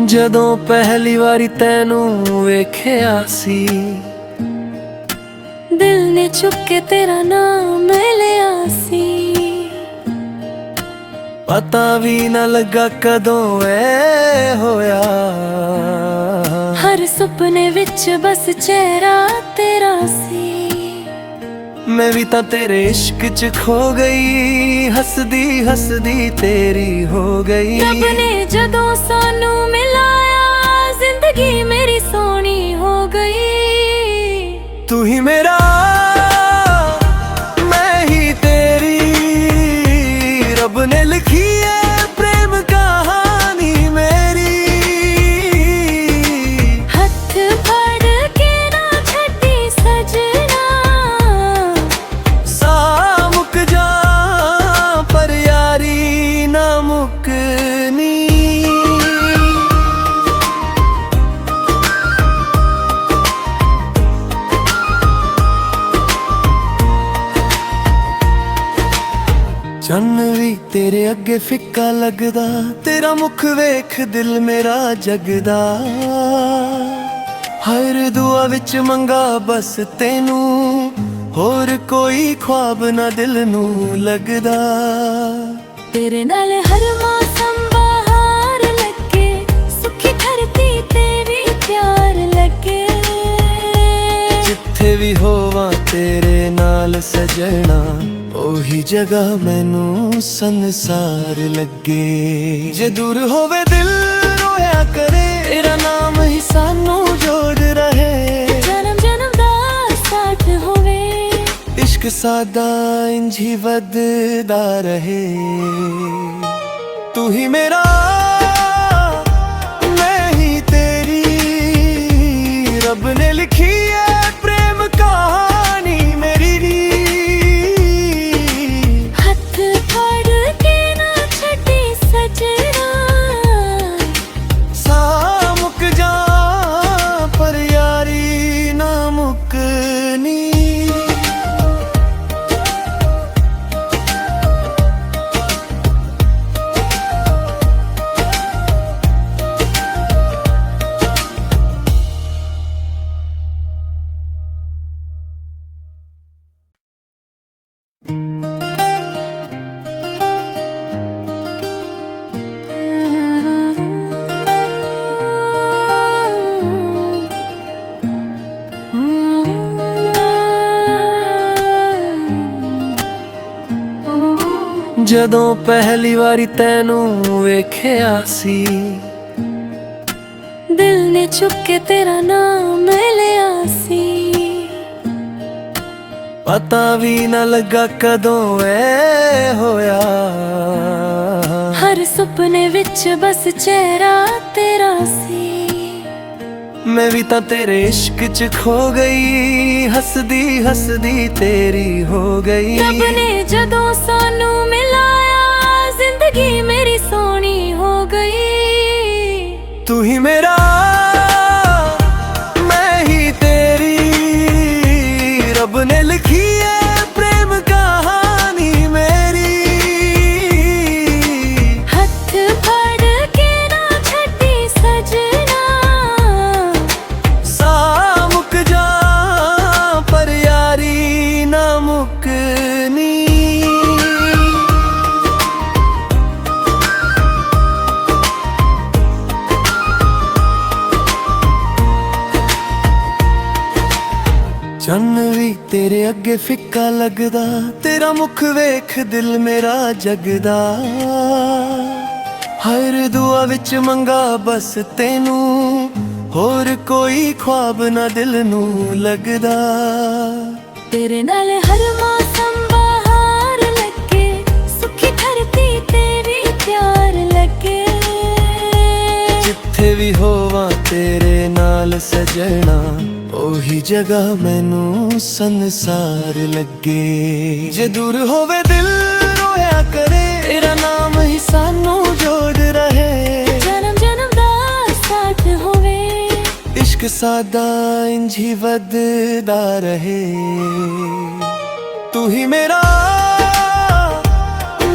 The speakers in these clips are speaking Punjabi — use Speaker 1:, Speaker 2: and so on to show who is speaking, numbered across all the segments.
Speaker 1: ਜਦੋਂ ਪਹਿਲੀ ਵਾਰੀ ਤੈਨੂੰ ਵੇਖਿਆ ਸੀ,
Speaker 2: ਦਿਲ ਨੇ ਚੁੱਕ ਕੇ ਤੇਰਾ ਨਾਮ ਲਿਆ ਸੀ।
Speaker 1: ਪਤਾ ਵੀ ਨਾ ਲੱਗਾ ਕਦੋਂ ਐ ਹੋਇਆ,
Speaker 2: ਹਰ ਸੁਪਨੇ ਵਿੱਚ ਬਸ ਚਿਹਰਾ ਤੇਰਾ ਸੀ।
Speaker 1: ਮੈਂ ਵੀ ਤਾਂ ਤੇਰੇ ਇਸ਼ਕ 'ਚ ਖੋ ਗਈ, ਹੱਸਦੀ ਹੱਸਦੀ ਤੇਰੀ ਹੋ ਗਈ।
Speaker 2: ਰੱਬ ਨੇ ਜਦੋਂ ਸਾਨੂੰ ਮਿਲਾਇਆ, ਜ਼ਿੰਦਗੀ ਮੇਰੀ ਸੋਹਣੀ ਹੋ ਗਈ।
Speaker 1: ਤੂੰ ਹੀ ਮੇਰਾ, ਮੈਂ ਹੀ ਤੇਰੀ, ਰੱਬ ਨੇ ਲਿਖੀ ਏ ਪ੍ਰੇਮ ਕਹਾਣੀ ਮੇਰੀ।
Speaker 2: ਹੱਥ ਫੜ ਕੇ ਨਾ ਛੱਡੀ ਸਜਣਾ,
Speaker 1: ਸਾਹ ਮੁੱਕ ਜਾ ਪਰ ਯਾਰੀ ਨਾ ਮੁੱਕਣੀ। ਚੰਨ ਵੀ ਤੇਰੇ ਅੱਗੇ ਫਿੱਕਾ ਲੱਗਦਾ, ਤੇਰਾ ਮੁਖ ਵੇਖ ਦਿਲ ਮੇਰਾ ਜਗਦਾ। ਹਰ ਦੁਆ ਵਿੱਚ ਮੰਗਾ ਬਸ ਤੈਨੂੰ, ਹੋਰ ਕੋਈ ख्वाब ਨਾ ਦਿਲ ਨੂੰ ਲੱਗਦਾ।
Speaker 2: ਤੇਰੇ ਨਾਲ ਹਰ ਮੌਸਮ ਬਹਾਰ ਲੱਗੇ, ਸੁੱਖੀ ਧਰਤੀ ਤੇ ਵੀ ਪਿਆਰ ਲੱਗੇ।
Speaker 1: ਜਿੱਥੇ ਵੀ ਹੋਵਾਂ ਤੇਰੇ ਨਾਲ ਸਜਣਾ, ਉਹੀ ਜਗ੍ਹਾ ਮੈਨੂੰ ਸੰਸਾਰ ਲੱਗੇ। ਜੇ ਦੂਰ ਹੋਵੇ ਦਿਲ ਰੋਇਆ ਕਰੇ, ਤੇਰਾ ਨਾਮ ਹੀ ਸਾਨੂੰ ਜੋੜ ਰਹੇ।
Speaker 2: ਜਨਮ ਜਨਮ ਦਾ ਸਾਥ ਹੋਵੇ,
Speaker 1: ਇਸ਼ਕ ਸਾਦਾ ਇੰਝ ਹੀ ਵੱਧਦਾ ਰਹੇ। ਤੂੰ ਹੀ ਮੇਰਾ, ਮੈਂ ਹੀ ਤੇਰੀ, ਰੱਬ ਨੇ ਲਿਖੀ ਏ ਪ੍ਰੇਮ ਕਹਾਣੀ ਮੇਰੀ।
Speaker 2: ਹੱਥ ਫੜ ਕੇ ਨਾ ਛੱਡੀ ਸਜਣਾ,
Speaker 1: ਸਾਹ ਮੁੱਕ ਜਾ ਪਰ ਯਾਰੀ ਨਾ ਮੁੱਕਣੀ। ਜਦੋਂ ਪਹਿਲੀ ਵਾਰੀ ਤੈਨੂੰ ਵੇਖਿਆ ਸੀ,
Speaker 2: ਦਿਲ ਨੇ ਚੁੱਕ ਕੇ ਤੇਰਾ ਨਾਮ ਲਿਆ ਸੀ।
Speaker 1: ਪਤਾ ਵੀ ਨਾ ਲੱਗਾ ਕਦੋਂ ਐ ਹੋਇਆ,
Speaker 2: ਹਰ ਸੁਪਨੇ ਵਿੱਚ ਬਸ ਚਿਹਰਾ ਤੇਰਾ ਸੀ।
Speaker 1: ਮੈਂ ਵੀ ਤਾਂ ਤੇਰੇ ਇਸ਼ਕ 'ਚ ਖੋ ਗਈ, ਹੱਸਦੀ ਹੱਸਦੀ ਤੇਰੀ ਹੋ ਗਈ।
Speaker 2: ਰੱਬ ਨੇ ਜਦੋਂ ਸਾਨੂੰ ਮਿਲਾਇਆ, ਜ਼ਿੰਦਗੀ ਮੇਰੀ ਸੋਹਣੀ ਹੋ ਗਈ।
Speaker 1: ਤੂੰ ਹੀ ਮੇਰਾ, ਮੈਂ ਹੀ ਤੇਰੀ, ਰੱਬ ਨੇ ਲਿਖੀ ਏ ਪ੍ਰੇਮ ਕਹਾਣੀ ਮੇਰੀ।
Speaker 2: ਹੱਥ ਫੜ ਕੇ ਨਾ ਛੱਡੀ ਸਜਣਾ,
Speaker 1: ਸਾਹ ਮੁੱਕ ਜਾ ਪਰ ਯਾਰੀ ਨਾ ਮੁੱਕਣੀ। ਚੰਨ ਵੀ ਤੇਰੇ ਅੱਗੇ ਫਿੱਕਾ ਲੱਗਦਾ, ਤੇਰਾ ਮੁਖ ਵੇਖ ਦਿਲ ਮੇਰਾ ਜਗਦਾ। ਹਰ ਦੁਆ ਵਿੱਚ ਮੰਗਾ ਬਸ ਤੈਨੂੰ, ਹੋਰ ਕੋਈ ख्वाब ਨਾ ਦਿਲ ਨੂੰ ਲੱਗਦਾ।
Speaker 2: ਤੇਰੇ ਨਾਲ ਹਰ ਮੌਸਮ ਬਹਾਰ ਲੱਗੇ, ਸੁੱਖੀ ਧਰਤੀ ਤੇ ਵੀ ਪਿਆਰ ਲੱਗੇ।
Speaker 1: ਜਿੱਥੇ ਵੀ ਹੋਵਾਂ ਤੇਰੇ ਨਾਲ ਸਜਣਾ, ਉਹੀ ਜਗ੍ਹਾ ਮੈਨੂੰ ਸੰਸਾਰ ਲੱਗੇ। ਜੇ ਦੂਰ ਹੋਵੇ ਦਿਲ ਰੋਇਆ ਕਰੇ, ਤੇਰਾ ਨਾਮ ਹੀ ਸਾਨੂੰ ਜੋੜ ਰਹੇ।
Speaker 2: ਜਨਮ ਜਨਮ ਦਾ ਸਾਥ ਹੋਵੇ,
Speaker 1: ਇਸ਼ਕ ਸਾਦਾ ਇੰਝ ਹੀ ਵੱਧਦਾ ਰਹੇ। ਤੂੰ ਹੀ ਮੇਰਾ,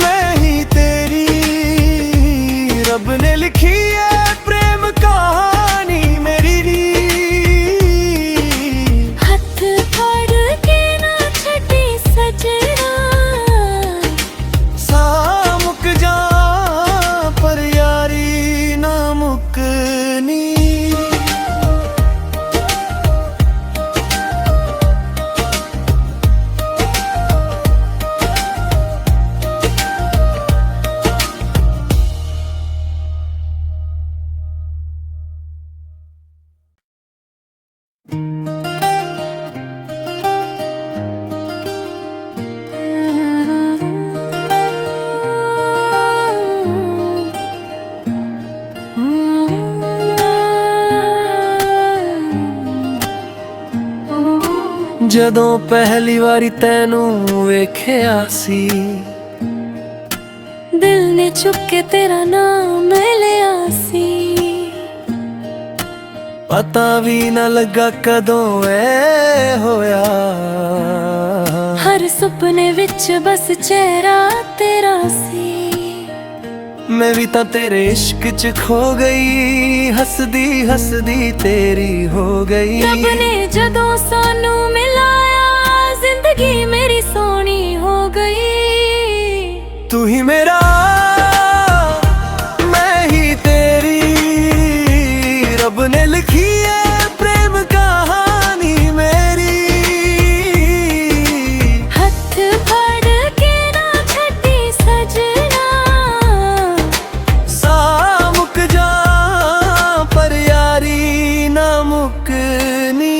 Speaker 1: ਮੈਂ ਹੀ ਤੇਰੀ, ਰੱਬ ਨੇ ਲਿਖੀ ਏ ਪ੍ਰੇਮ ਜਦੋਂ ਪਹਿਲੀ ਵਾਰੀ ਤੈਨੂੰ ਵੇਖਿਆ ਸੀ,
Speaker 2: ਦਿਲ ਨੇ ਚੁੱਕ ਕੇ ਤੇਰਾ ਨਾਮ ਲਿਆ ਸੀ।
Speaker 1: ਪਤਾ ਵੀ ਨਾ ਲੱਗਾ ਕਦੋਂ ਐ ਹੋਇਆ,
Speaker 2: ਹਰ ਸੁਪਨੇ ਵਿੱਚ ਬਸ ਚਿਹਰਾ ਤੇਰਾ ਸੀ।
Speaker 1: ਮੈਂ ਵੀ ਤਾਂ ਤੇਰੇ ਇਸ਼ਕ 'ਚ ਖੋ ਗਈ, ਹੱਸਦੀ ਹੱਸਦੀ ਤੇਰੀ ਹੋ ਗਈ।
Speaker 2: ਰੱਬ ਨੇ ਜਦੋਂ ਸਾਨੂੰ ਮਿਲਾਇਆ, ਜ਼ਿੰਦਗੀ ਮੇਰੀ ਸੋਹਣੀ ਹੋ ਗਈ।
Speaker 1: ਤੂੰ ਹੀ ਮੇਰਾ, ਮੈਂ ਹੀ ਤੇਰੀ, ਰੱਬ ਨੇ ਲਿਖੀ ਹੈ ਪ੍ਰੇਮ ਕਹਾਣੀ ਮੇਰੀ।
Speaker 2: ਹੱਥ ਫੜ ਕੇ ਨਾ ਛੱਡੀ ਸਜਣਾ,
Speaker 1: ਸਾਹ ਮੁੱਕ ਜਾ ਪਰ ਯਾਰੀ ਨਾ ਮੁੱਕਣੀ।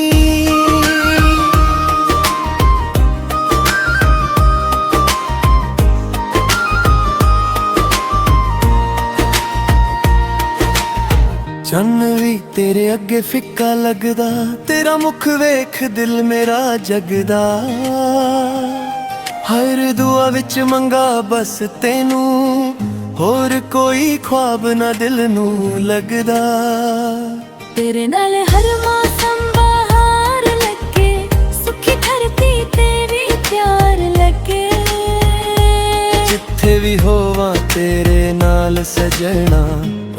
Speaker 1: ਚੰਨ ਵੀ ਤੇਰੇ ਅੱਗੇ ਫਿੱਕਾ ਲੱਗਦਾ, ਤੇਰਾ ਮੁਖ ਵੇਖ ਦਿਲ ਮੇਰਾ ਜਗਦਾ। ਹਰ ਦੁਆ ਵਿੱਚ ਮੰਗਾ ਬਸ ਤੈਨੂੰ, ਹੋਰ ਕੋਈ ख्वाब ਨਾ ਦਿਲ ਨੂੰ ਲੱਗਦਾ।
Speaker 2: ਤੇਰੇ ਨਾਲ ਹਰ ਮੌਸਮ ਬਹਾਰ ਲੱਗੇ, ਸੁੱਖੀ ਧਰਤੀ ਤੇ ਵੀ ਪਿਆਰ ਲੱਗੇ।
Speaker 1: ਜਿੱਥੇ ਵੀ ਹੋਵਾਂ ਤੇਰੇ ਨਾਲ ਸਜਣਾ,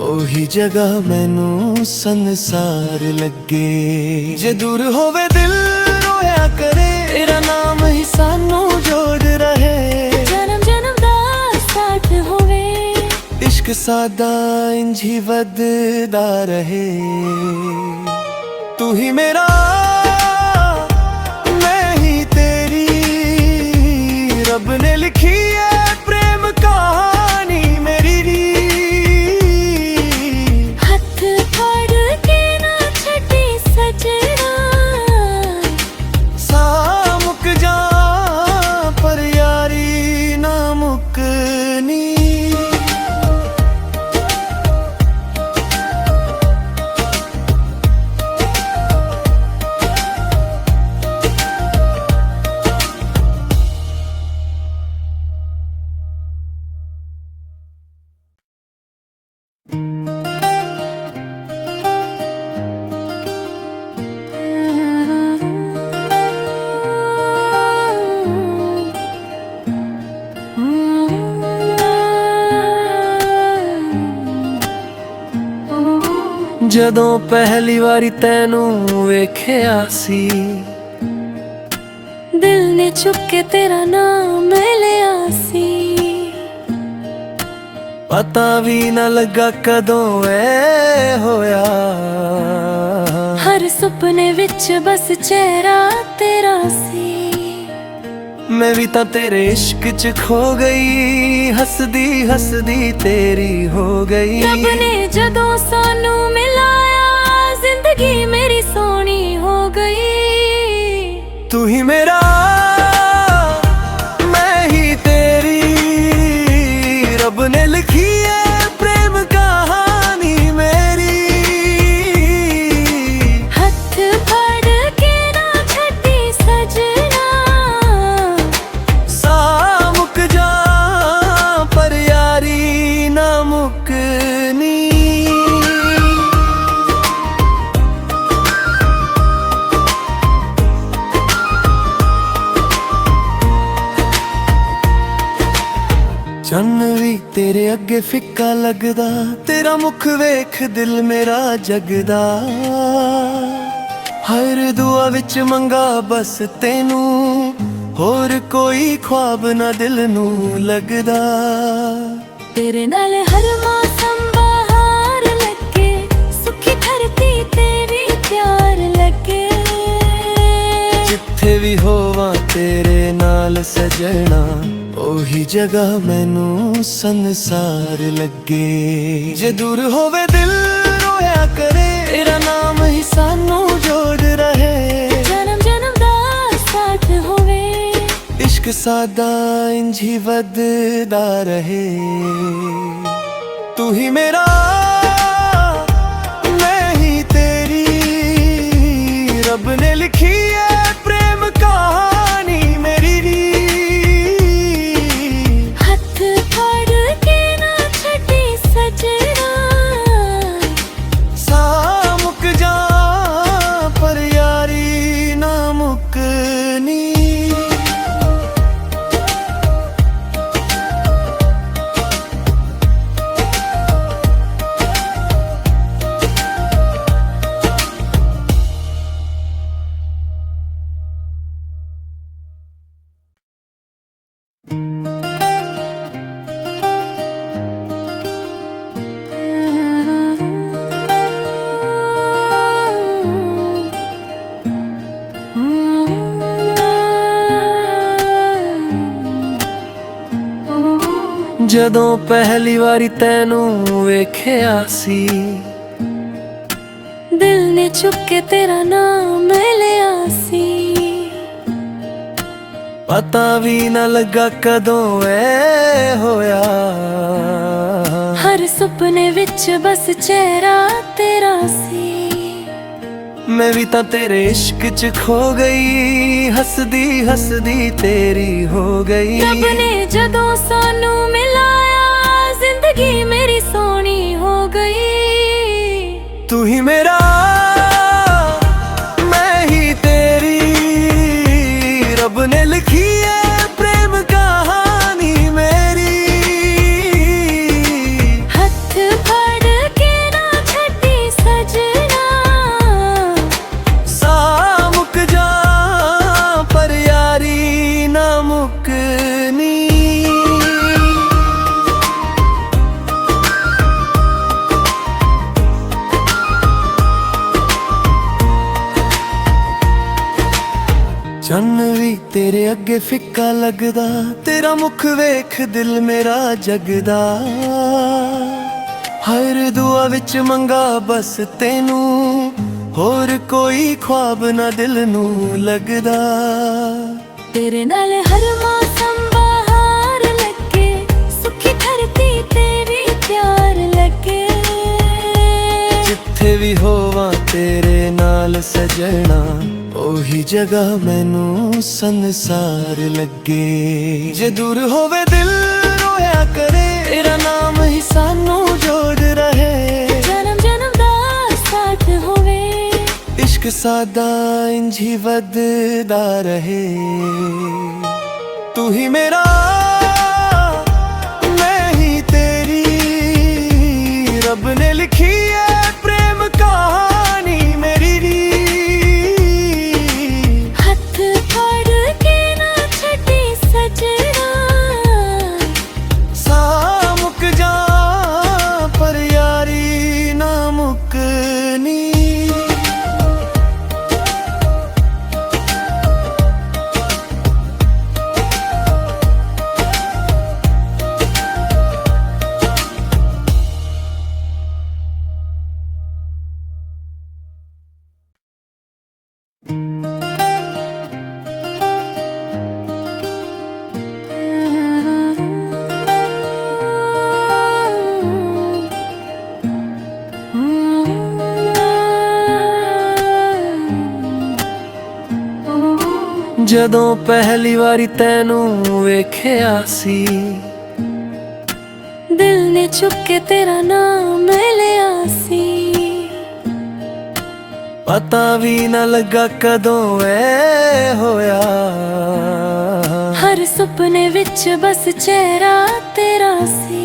Speaker 1: ਉਹੀ ਜਗ੍ਹਾ ਮੈਨੂੰ ਸੰਸਾਰ ਲੱਗੇ। ਜੇ ਦੂਰ ਹੋਵੇ ਦਿਲ ਰੋਇਆ ਕਰੇ, ਤੇਰਾ ਨਾਮ ਹੀ ਸਾਨੂੰ ਜੋੜ ਰਹੇ।
Speaker 2: ਜਨਮ ਜਨਮ ਦਾ ਸਾਥ ਹੋਵੇ,
Speaker 1: ਇਸ਼ਕ ਸਾਦਾ ਇੰਝ ਹੀ ਵੱਧਦਾ ਰਹੇ। ਤੂੰ ਹੀ ਮੇਰਾ, ਮੈਂ ਹੀ ਤੇਰੀ, ਰੱਬ ਨੇ ਲਿਖੀ ਹੈ ਪ੍ਰੇਮ ਕਹਾਣੀ ਮੇਰੀ।
Speaker 2: ਹੱਥ ਫੜ ਕੇ ਨਾ ਛੱਡੀ ਸਜਣਾ,
Speaker 1: ਸਾਹ ਮੁੱਕ ਜਾ ਪਰ ਯਾਰੀ ਨਾ ਮੁੱਕਣੀ। ਜਦੋਂ ਪਹਿਲੀ ਵਾਰੀ ਤੈਨੂੰ ਵੇਖਿਆ ਸੀ,
Speaker 2: ਦਿਲ ਨੇ ਚੁੱਕ ਕੇ ਤੇਰਾ ਨਾਮ ਲਿਆ ਸੀ।
Speaker 1: ਪਤਾ ਵੀ ਨਾ ਲੱਗਾ ਕਦੋਂ ਐ ਹੋਇਆ,
Speaker 2: ਹਰ ਸੁਪਨੇ ਵਿੱਚ ਬਸ ਚਿਹਰਾ ਤੇਰਾ ਸੀ।
Speaker 1: ਮੈਂ ਵੀ ਤਾਂ ਤੇਰੇ ਇਸ਼ਕ 'ਚ ਖੋ ਗਈ, ਹੱਸਦੀ ਹੱਸਦੀ ਤੇਰੀ ਹੋ ਗਈ।
Speaker 2: ਰੱਬ ਨੇ ਜਦੋਂ ਸਾਨੂੰ ਮਿਲਾਇਆ, ਜ਼ਿੰਦਗੀ ਮੇਰੀ ਸੋਹਣੀ ਹੋ ਗਈ।
Speaker 1: ਤੂੰ ਹੀ ਮੇਰਾ, ਮੈਂ ਹੀ ਤੇਰੀ, ਰੱਬ ਨੇ ਲਿਖੀ ਹੈ ਪ੍ਰੇਮ ਕਹਾਣੀ ਮੇਰੀ।
Speaker 2: ਹੱਥ ਫੜ ਕੇ ਨਾ ਛੱਡੀ ਸਜਣਾ,
Speaker 1: ਸਾਹ ਮੁੱਕ ਜਾ ਪਰ ਯਾਰੀ ਨਾ ਮੁੱਕਣੀ। ਚੰਨ ਵੀ ਤੇਰੇ ਅੱਗੇ ਫਿੱਕਾ ਲੱਗਦਾ, ਤੇਰਾ ਮੁਖ ਵੇਖ ਦਿਲ ਮੇਰਾ ਜਗਦਾ। ਹਰ ਦੁਆ ਵਿੱਚ ਮੰਗਾ ਬਸ ਤੈਨੂੰ, ਹੋਰ ਕੋਈ ख्वाब ਨਾ ਦਿਲ ਨੂੰ ਲੱਗਦਾ।
Speaker 2: ਤੇਰੇ ਨਾਲ ਹਰ ਮੌਸਮ ਬਹਾਰ ਲੱਗੇ, ਸੁੱਖੀ ਧਰਤੀ ਤੇ ਵੀ ਪਿਆਰ ਲੱਗੇ।
Speaker 1: ਜਿੱਥੇ ਵੀ ਹੋਵਾਂ ਤੇਰੇ ਨਾਲ ਸਜਣਾ, ਉਹੀ ਜਗ੍ਹਾ ਮੈਨੂੰ ਸੰਸਾਰ ਲੱਗੇ। ਜੇ ਦੂਰ ਹੋਵੇ ਦਿਲ ਰੋਇਆ ਕਰੇ, ਤੇਰਾ ਨਾਮ ਹੀ ਸਾਨੂੰ ਜੋੜ ਰਹੇ।
Speaker 2: ਜਨਮ ਜਨਮ ਦਾ ਸਾਥ ਹੋਵੇ,
Speaker 1: ਇਸ਼ਕ ਸਾਦਾ ਇੰਝ ਹੀ ਵੱਧਦਾ ਰਹੇ। ਤੂੰ ਹੀ ਮੇਰਾ, ਮੈਂ ਹੀ ਤੇਰੀ, ਰੱਬ ਨੇ ਲਿਖੀ ਹੈ ਪ੍ਰੇਮ ਕਹਾਣੀ। ਜਦੋਂ ਪਹਿਲੀ ਵਾਰੀ ਤੈਨੂੰ ਵੇਖਿਆ ਸੀ,
Speaker 2: ਦਿਲ ਨੇ ਚੁੱਕ ਕੇ ਤੇਰਾ ਨਾਮ ਲਿਆ ਸੀ।
Speaker 1: ਪਤਾ ਵੀ ਨਾ ਲੱਗਾ ਕਦੋਂ ਐ ਹੋਇਆ,
Speaker 2: ਹਰ ਸੁਪਨੇ ਵਿੱਚ ਬਸ ਚਿਹਰਾ ਤੇਰਾ ਸੀ।
Speaker 1: ਮੈਂ ਵੀ ਤਾਂ ਤੇਰੇ ਇਸ਼ਕ 'ਚ ਖੋ ਗਈ, ਹੱਸਦੀ ਹੱਸਦੀ ਤੇਰੀ ਹੋ ਗਈ।
Speaker 2: ਰੱਬ ਨੇ ਜਦੋਂ ਸਾਨੂੰ ਮਿਲਾਇਆ, ਜ਼ਿੰਦਗੀ ਮੇਰੀ ਸੋਹਣੀ ਹੋ ਗਈ।
Speaker 1: ਤੂੰ ਹੀ ਮੇਰਾ, ਮੈਂ ਹੀ ਤੇਰੀ, ਰੱਬ ਨੇ ਲਿਖੀ ਹੈ ਪ੍ਰੇਮ ਕਹਾਣੀ ਮੇਰੀ।
Speaker 2: ਹੱਥ ਫੜ ਕੇ ਨਾ ਛੱਡੀ ਸਜਣਾ,
Speaker 1: ਸਾਹ ਮੁੱਕ ਜਾ ਪਰ ਯਾਰੀ ਨਾ ਮੁੱਕਣੀ। ਚੰਨ ਵੀ ਤੇਰੇ ਅੱਗੇ ਫਿੱਕਾ ਲੱਗਦਾ, ਤੇਰਾ ਮੁਖ ਵੇਖ ਦਿਲ ਮੇਰਾ ਜਗਦਾ। ਹਰ ਦੁਆ ਵਿੱਚ ਮੰਗਾ ਬਸ ਤੈਨੂੰ, ਹੋਰ ਕੋਈ ख्वाब ਨਾ ਦਿਲ ਨੂੰ ਲੱਗਦਾ।
Speaker 2: ਤੇਰੇ ਨਾਲ ਹਰ ਮੌਸਮ ਬਹਾਰ ਲੱਗੇ, ਸੁੱਖੀ ਧਰਤੀ ਤੇ ਵੀ ਪਿਆਰ ਲੱਗੇ।
Speaker 1: ਜਿੱਥੇ ਵੀ ਹੋਵਾਂ ਤੇਰੇ ਨਾਲ ਸਜਣਾ, ਉਹੀ ਜਗ੍ਹਾ ਮੈਨੂੰ ਸੰਸਾਰ ਲੱਗੇ। ਜੇ ਦੂਰ ਹੋਵੇ ਦਿਲ ਰੋਇਆ ਕਰੇ, ਤੇਰਾ ਨਾਮ ਹੀ ਸਾਨੂੰ ਜੋੜ ਰਹੇ।
Speaker 2: ਜਨਮ ਜਨਮ ਦਾ ਸਾਥ ਹੋਵੇ,
Speaker 1: ਇਸ਼ਕ ਸਾਦਾ ਇੰਝ ਹੀ ਵੱਧਦਾ ਰਹੇ। ਤੂੰ ਹੀ ਮੇਰਾ, ਮੈਂ ਹੀ ਤੇਰੀ, ਰੱਬ ਨੇ ਲਿਖੀ ਹੈ ਪ੍ਰੇਮ ਕਹਾਣੀ ਮੇਰੀ।
Speaker 2: ਹੱਥ ਫੜ ਕੇ ਨਾ ਛੱਡੀ ਸਜਣਾ,
Speaker 1: ਸਾਹ ਮੁੱਕ ਜਾ ਪਰ ਯਾਰੀ ਨਾ ਮੁੱਕਣੀ। ਜਦੋਂ ਪਹਿਲੀ ਵਾਰੀ ਤੈਨੂੰ ਵੇਖਿਆ ਸੀ,
Speaker 2: ਦਿਲ ਨੇ ਚੁੱਕ ਕੇ ਤੇਰਾ ਨਾਮ ਲਿਆ ਸੀ।
Speaker 1: ਪਤਾ ਵੀ ਨਾ ਲੱਗਾ ਕਦੋਂ ਐ ਹੋਇਆ,
Speaker 2: ਹਰ ਸੁਪਨੇ ਵਿੱਚ ਬਸ ਚਿਹਰਾ ਤੇਰਾ ਸੀ।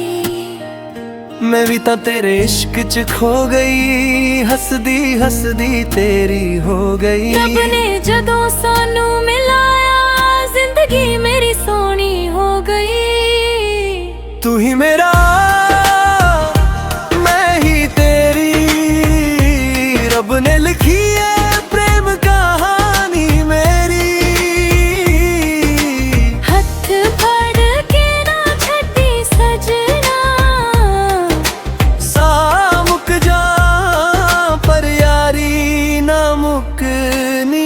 Speaker 1: ਮੈਂ ਵੀ ਤਾਂ ਤੇਰੇ ਇਸ਼ਕ 'ਚ ਖੋ ਗਈ, ਹੱਸਦੀ ਹੱਸਦੀ ਤੇਰੀ ਹੋ ਗਈ।
Speaker 2: ਰੱਬ ਨੇ ਜਦੋਂ ਸਾਨੂੰ ਮਿਲਾਇਆ, ਜ਼ਿੰਦਗੀ ਮੇਰੀ ਸੋਹਣੀ ਹੋ ਗਈ।
Speaker 1: ਤੂੰ ਹੀ ਮੇਰਾ, ਮੈਂ ਹੀ ਤੇਰੀ, ਰੱਬ ਨੇ ਲਿਖੀ ਹੈ ਪ੍ਰੇਮ ਕਹਾਣੀ ਮੇਰੀ।
Speaker 2: ਹੱਥ ਫੜ ਕੇ ਨਾ ਛੱਡੀ ਸਜਣਾ,
Speaker 1: ਸਾਹ ਮੁੱਕ ਜਾ ਪਰ ਯਾਰੀ ਨਾ ਮੁੱਕਣੀ।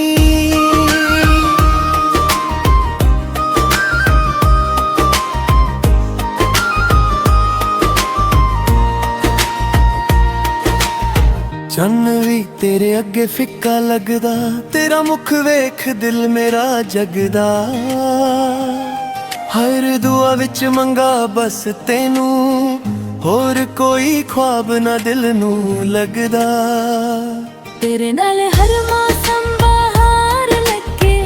Speaker 1: ਚੰਨ ਵੀ ਤੇਰੇ ਅੱਗੇ ਫਿੱਕਾ ਲੱਗਦਾ, ਤੇਰਾ ਮੁਖ ਵੇਖ ਦਿਲ ਮੇਰਾ ਜਗਦਾ। ਹਰ ਦੁਆ ਵਿੱਚ ਮੰਗਾ ਬਸ ਤੈਨੂੰ, ਹੋਰ ਕੋਈ ख्वाब ਨਾ ਦਿਲ ਨੂੰ ਲੱਗਦਾ।
Speaker 2: ਤੇਰੇ ਨਾਲ ਹਰ ਮੌਸਮ ਬਹਾਰ ਲੱਗੇ,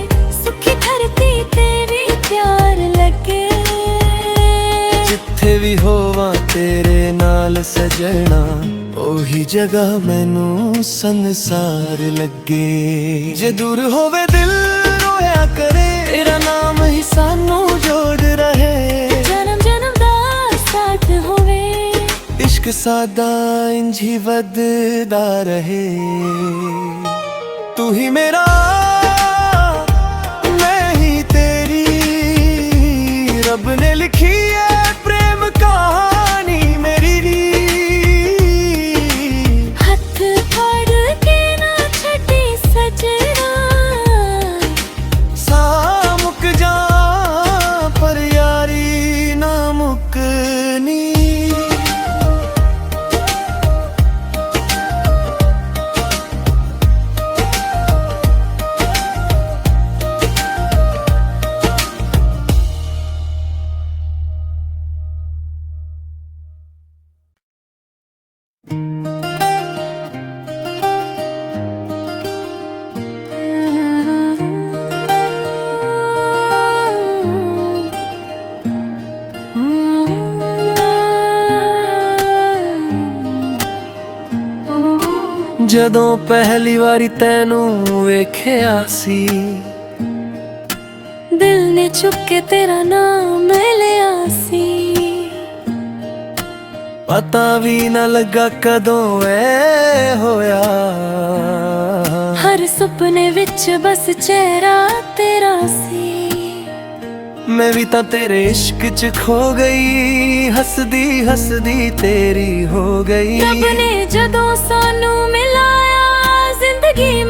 Speaker 2: ਸੁੱਖੀ ਧਰਤੀ ਤੇ ਵੀ ਪਿਆਰ ਲੱਗੇ।
Speaker 1: ਜਿੱਥੇ ਵੀ ਹੋਵਾਂ ਤੇਰੇ ਨਾਲ ਸਜਣਾ, ਉਹੀ ਜਗ੍ਹਾ ਮੈਨੂੰ ਸੰਸਾਰ ਲੱਗੇ। ਜੇ ਦੂਰ ਹੋਵੇ ਦਿਲ ਰੋਇਆ ਕਰੇ, ਤੇਰਾ ਨਾਮ ਹੀ ਸਾਨੂੰ ਜੋੜ ਰਹੇ।
Speaker 2: ਜਨਮ ਜਨਮ ਦਾ ਸਾਥ ਹੋਵੇ,
Speaker 1: ਇਸ਼ਕ ਸਾਦਾ ਇੰਝ ਹੀ ਵੱਧਦਾ ਰਹੇ। ਤੂੰ ਹੀ ਮੇਰਾ, ਮੈਂ ਹੀ ਤੇਰੀ, ਰੱਬ ਨੇ ਲਿਖੀ ਹੈ ਪ੍ਰੇਮ ਕਹਾਣੀ। ਜਦੋਂ ਪਹਿਲੀ ਵਾਰੀ ਤੈਨੂੰ ਵੇਖਿਆ ਸੀ,
Speaker 2: ਦਿਲ ਨੇ ਚੁੱਕ ਕੇ ਤੇਰਾ ਨਾਮ ਲਿਆ ਸੀ।
Speaker 1: ਪਤਾ ਵੀ ਨਾ ਲੱਗਾ ਕਦੋਂ ਐ ਹੋਇਆ,
Speaker 2: ਹਰ ਸੁਪਨੇ ਵਿੱਚ ਬਸ ਚਿਹਰਾ ਤੇਰਾ ਸੀ।
Speaker 1: ਮੈਂ ਵੀ ਤਾਂ ਤੇਰੇ ਇਸ਼ਕ 'ਚ ਖੋ ਗਈ, ਹੱਸਦੀ ਹੱਸਦੀ ਤੇਰੀ ਹੋ ਗਈ।
Speaker 2: ਰੱਬ ਨੇ ਜਦੋਂ ਸਾਨੂੰ ਮਿਲਾਇਆ ਜ਼ਿੰਦਗੀ